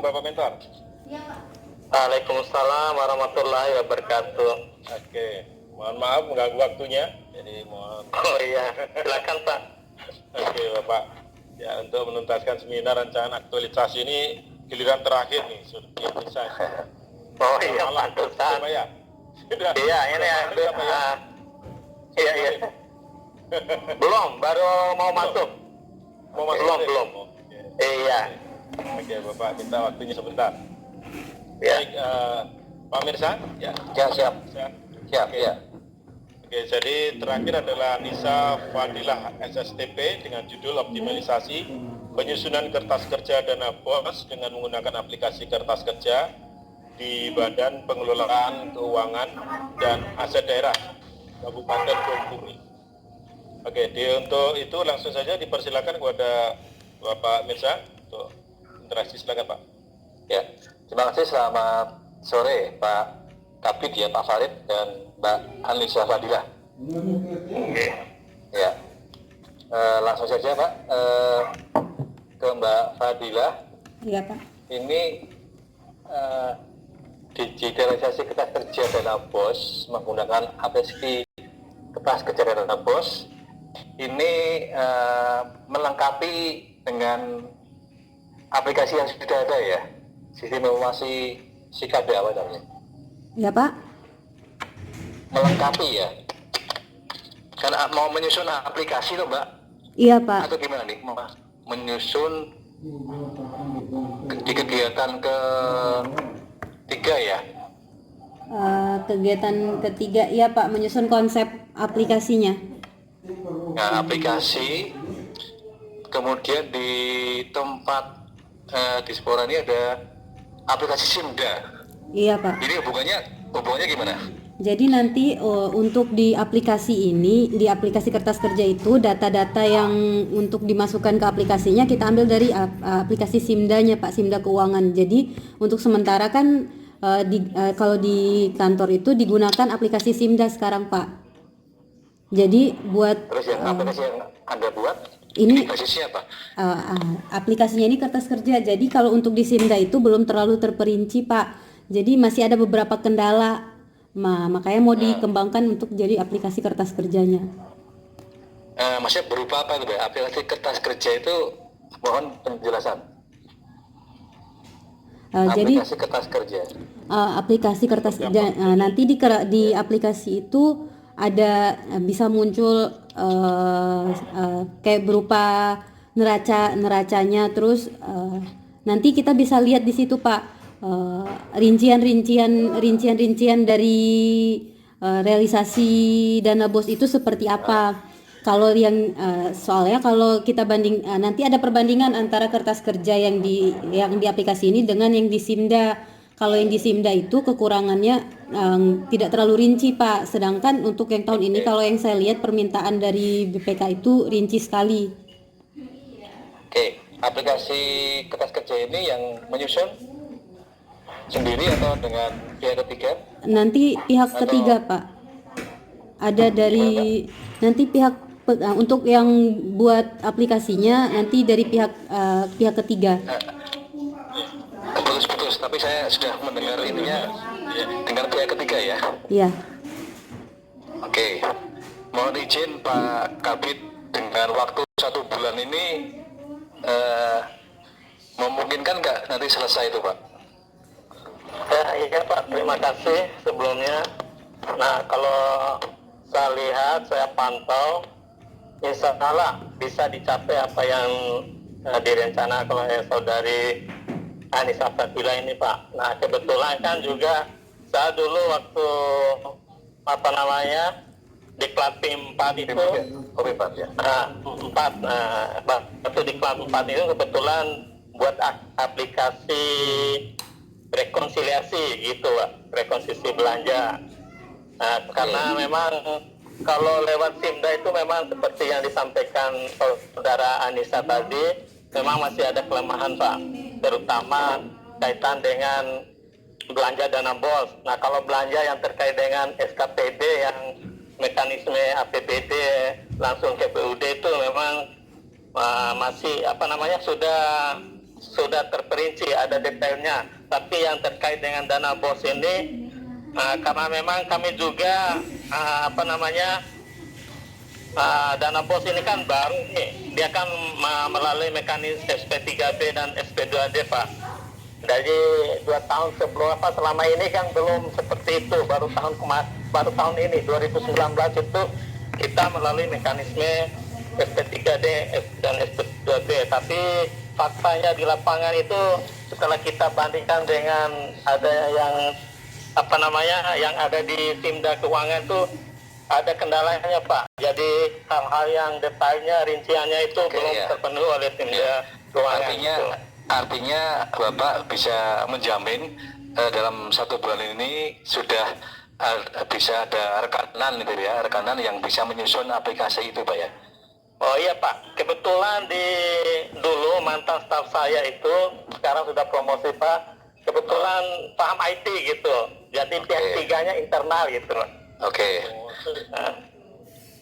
Bapak Mentor. Iya, Pak. Waalaikumsalam warahmatullahi wabarakatuh. Oke, mohon maaf mengganggu waktunya. Jadi mohon. Oh iya, silakan Pak. Oke Bapak. Ya, untuk menuntaskan seminar rancangan aktualisasi ini giliran terakhir nih, sudah selesai. Oh iya, pantesan. Pak ya. Sudah. Iya, ini ada. Iya, iya. Belum, baru mau masuk. Mau masuk Belum. Oke. Iya. Oke Bapak, kita waktunya sebentar. Ya. Baik, Pak Mirsa, ya. Ya, siap. Siap, Oke. ya. Oke, jadi terakhir adalah Nisa Fadilah SSTP dengan judul optimalisasi penyusunan kertas kerja dana BOS dengan menggunakan aplikasi kertas kerja di Badan Pengelolaan Keuangan dan Aset Daerah Kabupaten Bengkulu. Oke, untuk itu langsung saja dipersilakan kepada Bapak Mirsa untuk interaksi, silakan Pak. Ya, terima kasih. Selamat sore Pak Kabid ya, Pak Farid dan Mbak Anissa Fadilah. Oke. Ya, langsung saja Pak ke Mbak Fadilah. Iya Pak. Ini digitalisasi kertas kerja dana BOS menggunakan aplikasi kertas kerja dana BOS ini melengkapi dengan aplikasi yang sudah ada ya, sistem informasi SIKAD apa namanya? Iya Pak. Melengkapi ya. Kan mau menyusun aplikasi loh Mbak? Iya Pak. Atau gimana nih? Mau menyusun di kegiatan ketiga ya? Kegiatan ketiga, iya Pak, menyusun konsep aplikasinya. Nah, aplikasi, kemudian di tempat di Spora ini ada aplikasi Simda. Iya Pak. Ini hubungannya gimana? Jadi nanti untuk di aplikasi ini, di aplikasi kertas kerja itu data-data yang untuk dimasukkan ke aplikasinya kita ambil dari aplikasi Simda-nya Pak, Simda Keuangan. Jadi untuk sementara kan kalau di kantor itu digunakan aplikasi Simda sekarang Pak. Jadi buat Terus yang aplikasi yang Anda buat ini basisnya apa? aplikasinya ini kertas kerja. Jadi kalau untuk di Simda itu belum terlalu terperinci Pak. Jadi masih ada beberapa kendala. Makanya mau dikembangkan untuk jadi aplikasi kertas kerjanya. Maksudnya berupa apa itu? Aplikasi kertas kerja itu mohon penjelasan. Aplikasi kertas kerja. Aplikasi kertas kerja. Nanti di aplikasi itu ada bisa muncul kayak berupa neracanya, terus nanti kita bisa lihat di situ Pak rincian dari realisasi dana BOS itu seperti apa. Kalau yang soalnya kalau kita nanti ada perbandingan antara kertas kerja yang di aplikasi ini dengan yang di Simda. Kalau yang di Simda itu kekurangannya tidak terlalu rinci Pak. Sedangkan untuk yang tahun ini kalau yang saya lihat permintaan dari BPK itu rinci sekali. Oke, aplikasi kertas kerja ini yang menyusun sendiri atau dengan pihak ketiga? Nanti pihak ketiga Pak. Ada dari nanti pihak untuk yang buat aplikasinya nanti dari pihak ketiga. Putus, tapi saya sudah mendengar ininya dengan pihak ketiga ya. Iya. Oke, mohon izin Pak Kabid, dengan waktu 1 bulan ini memungkinkan nggak nanti selesai itu Pak? Iya Pak, terima kasih sebelumnya. Nah, kalau saya lihat, saya pantau, insya Allah bisa dicapai apa yang direncanakan oleh saudari Anissa Fadilah ini Pak. Nah, kebetulan kan juga saya dulu waktu di Klatim 4 itu, ya. waktu di Klatim 4 itu kebetulan buat aplikasi rekonsiliasi gitu Pak, rekonsiliasi belanja. Nah, karena memang kalau lewat Simda itu memang seperti yang disampaikan saudara Anissa tadi, memang masih ada kelemahan Pak, terutama kaitan dengan belanja dana BOS. Nah, kalau belanja yang terkait dengan SKPD yang mekanisme APBD langsung ke PUD itu memang masih sudah sudah terperinci, ada detailnya. Tapi yang terkait dengan dana BOS ini, karena memang kami juga dana BOS ini kan baru nih, dia kan melalui mekanisme SP3B dan SP2D Pak. Dari 2 tahun selama ini kan belum seperti itu, baru tahun ini 2019 itu kita melalui mekanisme SP3D dan SP2D. Tapi faktanya di lapangan itu setelah kita bandingkan dengan ada yang ada di Simda Keuangan itu ada kendalanya Pak. Jadi hal-hal yang detailnya, rinciannya itu belum terpenuhi oleh Simda Keuangan. Artinya Bapak bisa menjamin dalam 1 bulan ini sudah bisa ada rekanan gitu ya, rekanan yang bisa menyusun aplikasi itu Pak ya. Oh iya Pak, kebetulan dulu mantan staf saya itu sekarang sudah promosi Pak, kebetulan paham IT gitu, jadi pihak tiganya internal gitu.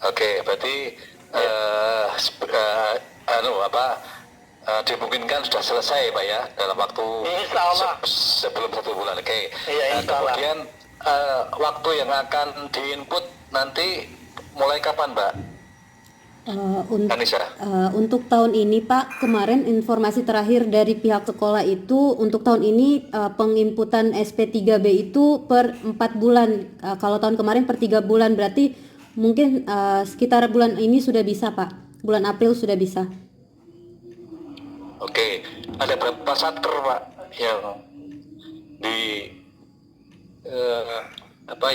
Oke, berarti dimungkinkan sudah selesai Pak ya dalam waktu Insya Allah. sebelum 1 bulan. Oke. Iya, insya Allah. Kemudian waktu yang akan diinput nanti mulai kapan Mbak Anissa? Untuk tahun ini Pak, kemarin informasi terakhir dari pihak sekolah itu untuk tahun ini penginputan SP3B itu per 4 bulan. Kalau tahun kemarin per 3 bulan, berarti mungkin sekitar bulan ini sudah bisa Pak. Bulan April sudah bisa. Oke, ada berapa satker Pak yang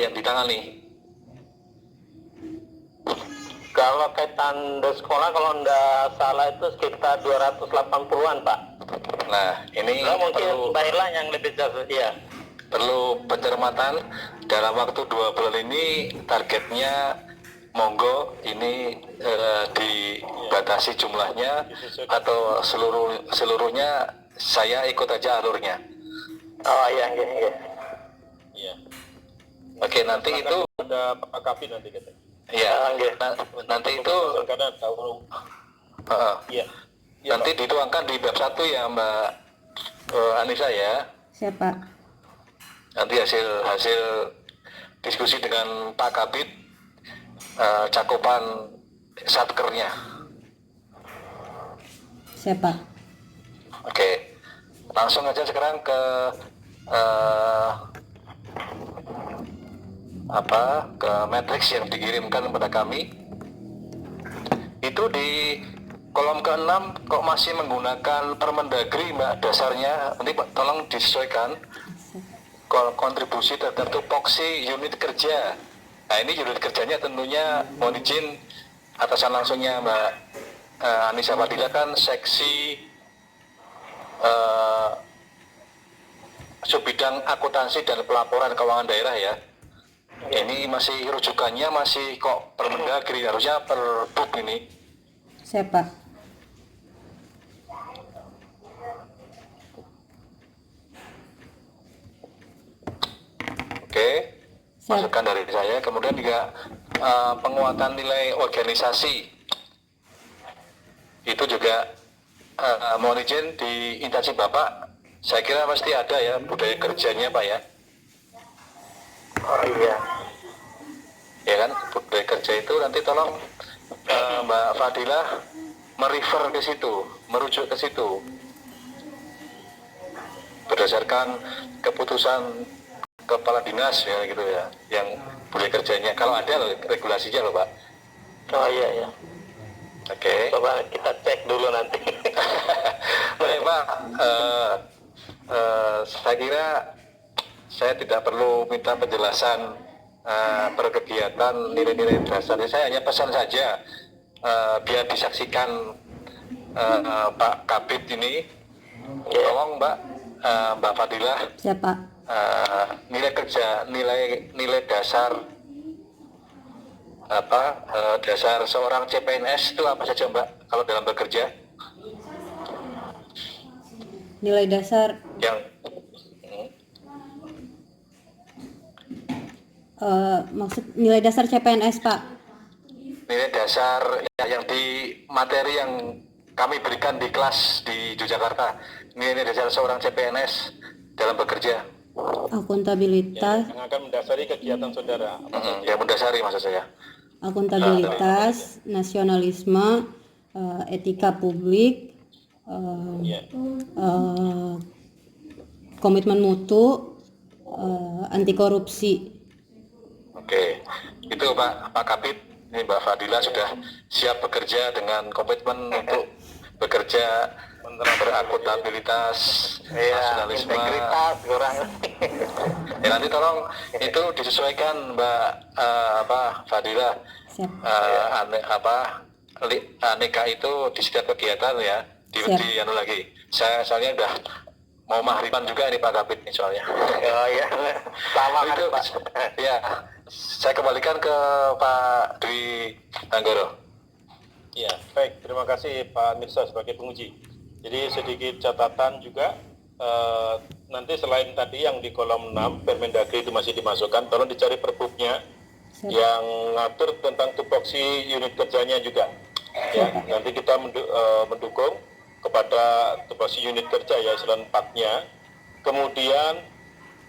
yang ditangani? Kalau kaitan di sekolah kalau enggak salah itu sekitar 280-an Pak. Nah, ini Mungkin Mbak Irlan yang lebih jauh, ya. perlu pencermatan dalam waktu 2 bulan ini. Targetnya monggo ini dibatasi jumlahnya atau seluruhnya saya ikut aja alurnya. Oh iya. Iya. Oke, nanti itu ada Pak Kapit nanti kita. ya nanti itu Karena tahu. Iya. nanti dituangkan di bab 1 ya Mbak Anissa ya. Siapa? Nanti hasil diskusi dengan Pak Kabid, cakupan satkernya. Siapa? Oke, langsung aja sekarang ke ke matriks yang dikirimkan kepada kami. Itu di kolom ke-6 kok masih menggunakan Permendagri Mbak dasarnya. Nanti Pak tolong disesuaikan kontribusi terhadap tupoksi unit kerja. Nah ini unit kerjanya tentunya mohon izin atasan langsungnya Mbak Anissa Fadila kan seksi subbidang akuntansi dan pelaporan keuangan daerah ya. Ini masih rujukannya masih kok Permendagri, harusnya Perbuk ini. Siapa? Oke, masukan dari saya. Kemudian juga penguatan nilai organisasi itu juga mohon izin di instansi Bapak. Saya kira pasti ada ya budaya kerjanya Pak ya. Oh iya. Ya kan, budaya kerja itu nanti tolong Mbak Fadila merefer ke situ, merujuk ke situ berdasarkan keputusan kepala dinas ya gitu ya, yang budaya kerjanya kalau ada loh regulasinya loh Pak. Oh iya. Oke. Coba kita cek dulu nanti. Baik Pak, saya kira saya tidak perlu minta penjelasan berkegiatan nilai-nilai dasarnya. Saya hanya pesan saja biar disaksikan Pak Kabid ini. Tolong Mbak Fadila. Siapa? Nilai kerja, nilai dasar dasar seorang CPNS itu apa saja Mbak kalau dalam bekerja? Nilai dasar Yang maksud nilai dasar CPNS Pak? nilai dasar yang di materi yang kami berikan di kelas di Yogyakarta. Ini dasar seorang CPNS dalam bekerja. Akuntabilitas, yang akan mendasari kegiatan saudara. Yang mendasari maksud saya. akuntabilitas, nasionalisme, etika publik, Ya. komitmen mutu, anti korupsi. Oke, itu Pak Kapit, ini Mbak Fadila sudah siap bekerja dengan komitmen untuk bekerja berakuntabilitas, nasionalisme. Integritas kurang. Ya, nanti tolong itu disesuaikan Mbak Fadila. Siap. Aneka itu di setiap kegiatan ya, Siap. di anu lagi. Saya soalnya udah mau mahriban juga ini Pak Kapit nih soalnya. Oh iya, sama kan itu, Pak. ya, saya kembalikan ke Pak Dwi Anggoro. Ya, baik. Terima kasih Pak Mirsa sebagai penguji. Jadi sedikit catatan juga, nanti selain tadi yang di kolom 6, Permendagri itu masih dimasukkan, tolong dicari perbuknya yang ngatur tentang tupoksi unit kerjanya juga. Ya, nanti kita mendukung kepada tupoksi unit kerja ya, eselon 4-nya. Kemudian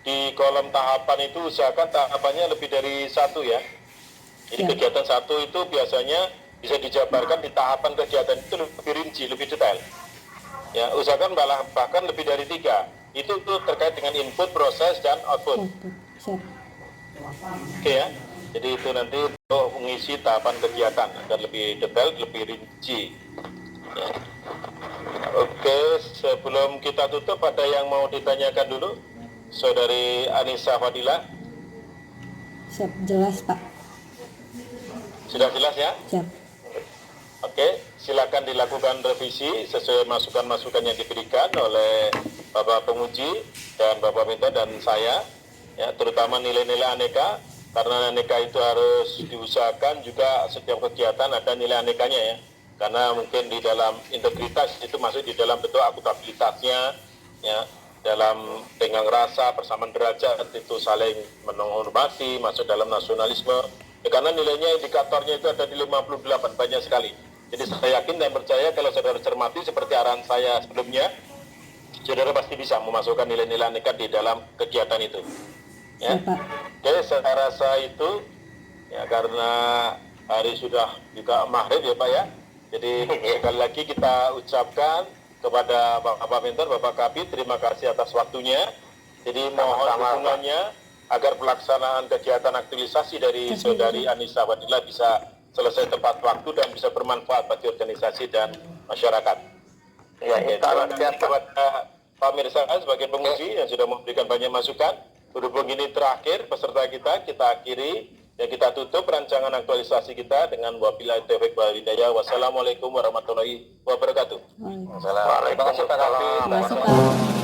di kolom tahapan itu usahakan tahapannya lebih dari 1 ya. Jadi Ya. kegiatan 1 itu biasanya bisa dijabarkan di tahapan kegiatan itu lebih rinci, lebih detail. Ya, usahakan bahkan lebih dari 3. Itu terkait dengan input, proses, dan output. Siap. Oke ya. Jadi itu nanti untuk mengisi tahapan kegiatan agar lebih detail, lebih rinci. Ya. Oke, sebelum kita tutup, ada yang mau ditanyakan dulu? Saudari Anissa Fadila, Siap, jelas Pak. sudah jelas ya? Siap. Oke, silakan dilakukan revisi sesuai masukan-masukan yang diberikan oleh Bapak Penguji dan Bapak Minta dan saya, ya, terutama nilai-nilai aneka, karena aneka itu harus diusahakan juga setiap kegiatan ada nilai anekanya ya, karena mungkin di dalam integritas itu masuk di dalam bentuk akuntabilitasnya, ya, dalam tenggang rasa, persamaan derajat itu saling menghormati, masuk dalam nasionalisme. Ya, karena nilainya indikatornya itu ada di 58, banyak sekali. Jadi saya yakin dan percaya kalau saudara cermati seperti arahan saya sebelumnya, saudara pasti bisa memasukkan nilai-nilai aneka di dalam kegiatan itu. Ya. Siap Pak. Oke, saya rasa itu ya, karena hari sudah juga maghrib ya Pak ya. Jadi sekali lagi kita ucapkan kepada Bapak Mentor, Bapak Kabid, terima kasih atas waktunya. Jadi mohon dukungannya agar pelaksanaan kegiatan aktualisasi dari Saudari Anissa Fadila bisa selesai tepat waktu dan bisa bermanfaat bagi organisasi dan masyarakat. Ya, Oke, terima kasih kepada Pak Mirsa sebagai penguji yang sudah memberikan banyak masukan. Berhubung ini terakhir peserta kita akhiri dan kita tutup rancangan aktualisasi kita dengan wabillahi taufiq wal hidayah. Wassalamualaikum warahmatullahi wabarakatuh. Waalaikumsalam. Terima kasih Pak Kapit. Terima kasih Pak.